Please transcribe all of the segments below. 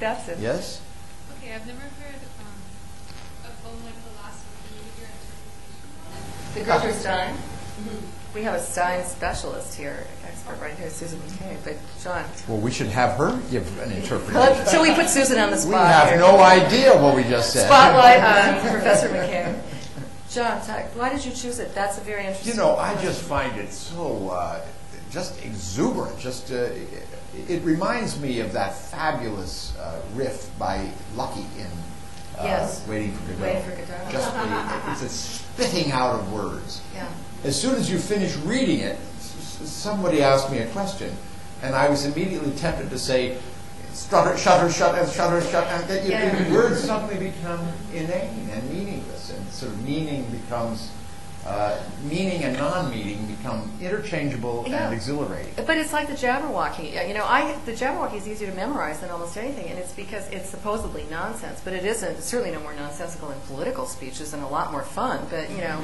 That's it. Yes? Okay, I've never heard a poem like the last one. Can you give your interpretation of it? The Gertrude Stein. We have a Stein specialist here, expert right here, Susan McKay. But John, Well, we should have her give an interpretation. shall we put Susan on the We spot? have here? no idea what we just said. Spotlight on Professor McKay. John, why did you choose it? That's a very interesting. You know, I just find it so just exuberant. Just it reminds me of that fabulous riff by Lucky in Yes. Waiting for Godot. Waiting for Godot. Just it's a spitting out of words. Yeah. As soon as you finish reading it, somebody asked me a question, and I was immediately tempted to say, stutter, shutter, shut, and shutter, shut, and that words suddenly become inane and meaningless, and sort of meaning becomes, meaning and non-meaning become interchangeable and exhilarating. But it's like the Jabberwocky. You know, the Jabberwocky is easier to memorize than almost anything, and it's because it's supposedly nonsense, but it isn't. It's certainly no more nonsensical in political speeches and a lot more fun. But you know,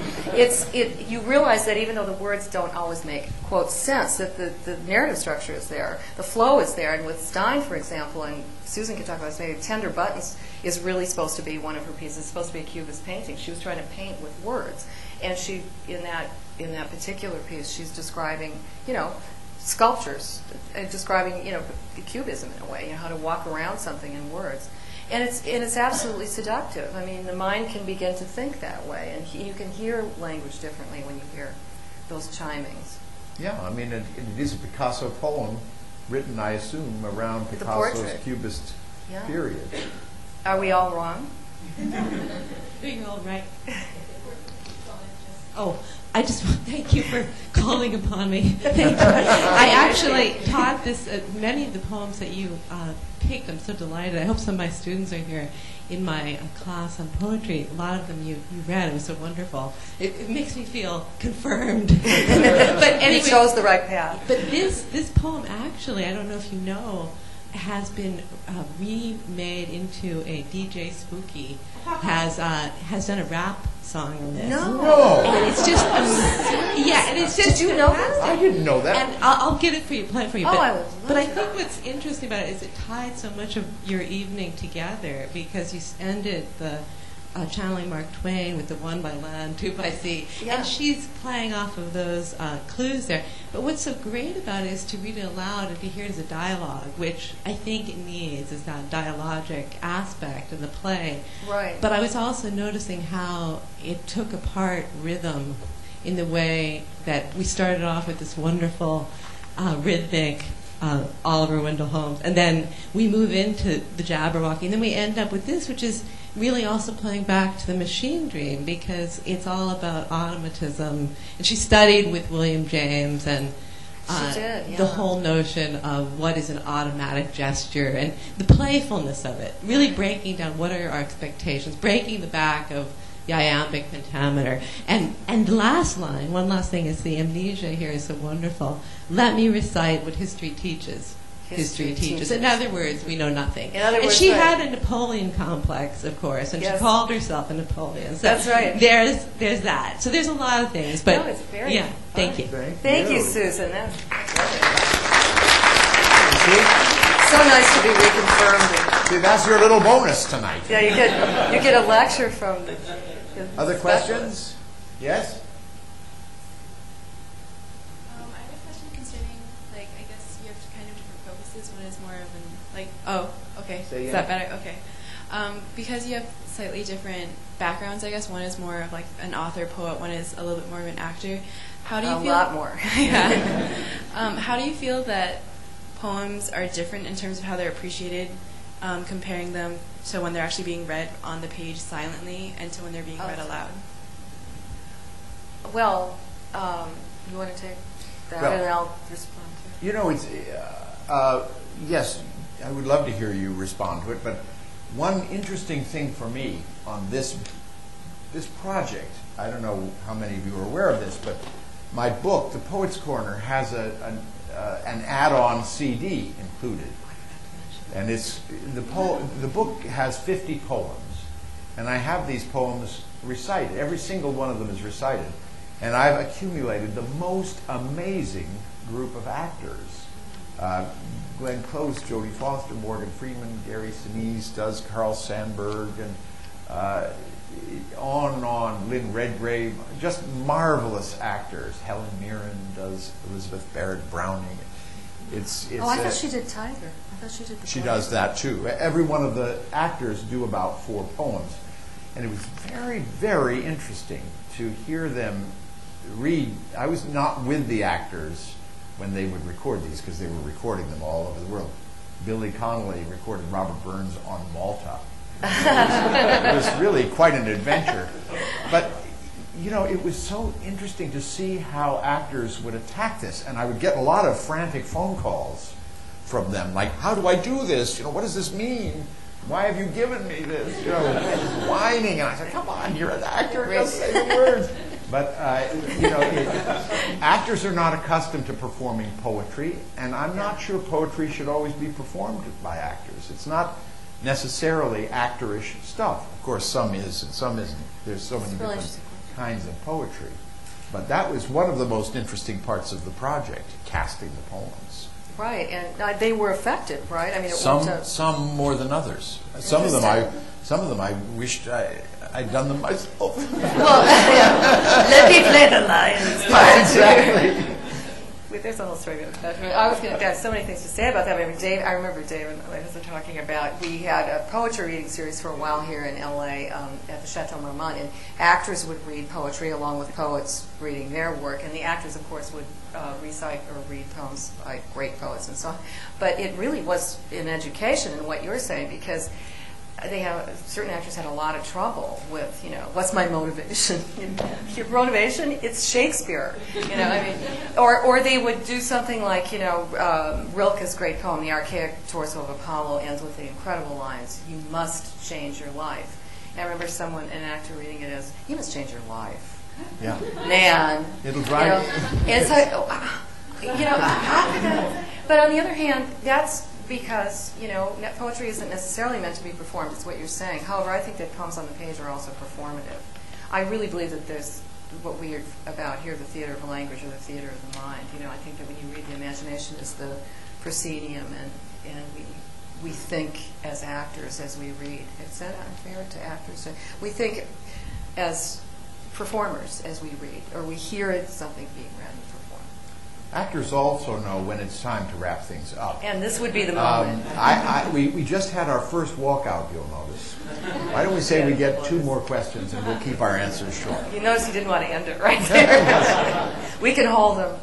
you realize that even though the words don't always make quote sense, that the narrative structure is there, the flow is there. And with Stein, for example, and Susan can talk about this maybe, Tender Buttons is really supposed to be one of her pieces. It's supposed to be a Cubist painting. She was trying to paint with words. And she, in that particular piece, she's describing, you know, sculptures, describing, you know, cubism in a way, you know, how to walk around something in words. And it's absolutely seductive. I mean, the mind can begin to think that way, and you can hear language differently when you hear those chimings. Yeah, I mean, it is a Picasso poem written, I assume, around Picasso's Cubist period. Are we all wrong? You're all right. Oh, I just want to thank you for calling upon me. Thank you. I actually taught this, many of the poems that you picked. I'm so delighted. I hope some of my students are here in my class on poetry. A lot of them you read. It was so wonderful. It makes me feel confirmed. But anyway, you chose the right path. But this poem, actually, I don't know if you know, has been remade into a DJ Spooky has done a rap song on this. No. And it's just and it's just. Did you know that? I didn't know that. And I'll get it for you, play it for you. I would love but I that. think what's interesting about it is it tied so much of your evening together because you ended the channeling Mark Twain with the 1 by land, 2 by sea, and she's playing off of those clues there. But what's so great about it is to read it aloud and to hear it as a dialogue, which I think it needs, is that dialogic aspect of the play. Right. But I was also noticing how it took apart rhythm in the way that we started off with this wonderful rhythmic Oliver Wendell Holmes, and then we move into the Jabberwocky, and then we end up with this, which is really also playing back to the Machine Dream because it's all about automatism. And she studied with William James and the whole notion of what is an automatic gesture and the playfulness of it, really breaking down what are our expectations, breaking the back of the iambic pentameter. And the last line, one last thing, is the amnesia here is so wonderful. Let me recite what history teaches. History teaches. In other words, we know nothing. And she had a Napoleon complex, of course, and she called herself a Napoleon. So that's right. There's that. So there's a lot of things. But no, it's very thank you. Thank you, Susan. That's so nice to be reconfirmed. See, that's your little bonus tonight. Yeah, you get a lecture from the Other questions? Yes? I have a question concerning, like, I guess you have kind of different focuses. One is more of an, like, oh, okay. Is that better? Okay. Because you have slightly different backgrounds, I guess. One is more of, like, an author, poet. One is a little bit more of an actor. How do you feel? A lot more. Yeah. How do you feel that poems are different in terms of how they're appreciated, comparing them to when they're actually being read on the page silently and to when they're being read aloud? Well, you want to take that and I'll respond to it? You know, it's yes, I would love to hear you respond to it, but one interesting thing for me on this project, I don't know how many of you are aware of this, but my book, The Poets' Corner, has an add-on CD included. And it's the book has 50 poems, and I have these poems recited. Every single one of them is recited. And I've accumulated the most amazing group of actors. Glenn Close, Jodie Foster, Morgan Freeman, Gary Sinise does Carl Sandburg, and on and on. Lynn Redgrave, just marvelous actors. Helen Mirren does Elizabeth Barrett Browning. It's I thought she did Tiger. I thought she did the She play. does that too. Every one of the actors do about 4 poems. And it was very, very interesting to hear them read. I was not with the actors when they would record these, because they were recording them all over the world. Billy Connolly recorded Robert Burns on Malta. It was really quite an adventure. But, you know, it was so interesting to see how actors would attack this. And I would get a lot of frantic phone calls from them, like, how do I do this? You know, what does this mean? Why have you given me this? You know, whining. And I said, come on, you're an actor, just say the words. But, you know, actors are not accustomed to performing poetry, and I'm not sure poetry should always be performed by actors. It's not necessarily actorish stuff. Of course, some is and some isn't. There's so many different kinds of poetry. But that was one of the most interesting parts of the project, casting the poems. Right, and they were affected, right? I mean, some more than others. Some of them I wished I'd done them myself. Well, let me play the lions. Exactly. There's a whole story about that. I was going to have so many things to say about that. I mean, I remember Dave and Liza talking about, we had a poetry reading series for a while here in LA at the Chateau Marmont, and actors would read poetry along with poets reading their work, and the actors, of course, would recite or read poems by great poets and so on. But it really was an education in what you're saying, because certain actors had a lot of trouble with, you know, what's my motivation? Your motivation? It's Shakespeare. You know, I mean, or they would do something like, you know, Rilke's great poem, The Archaic Torso of Apollo, ends with the incredible lines, "You must change your life." And I remember an actor reading it as, "You must change your life." Yeah. Man. It'll drive you. It's like, you know, but on the other hand, that's because, you know, poetry isn't necessarily meant to be performed. It's what you're saying. However, I think that poems on the page are also performative. I really believe that there's what we are about here, the theater of the language or the theater of the mind. You know, I think that when you read, the imagination is the proscenium, and we think as actors as we read. Is that unfair to actors? We think as performers as we read, or we hear something being read and performed. Actors also know when it's time to wrap things up. And this would be the moment. We just had our first walkout, you'll notice. Why don't we say we get 2 more questions and we'll keep our answers short. You notice you didn't want to end it right there. We can hold them.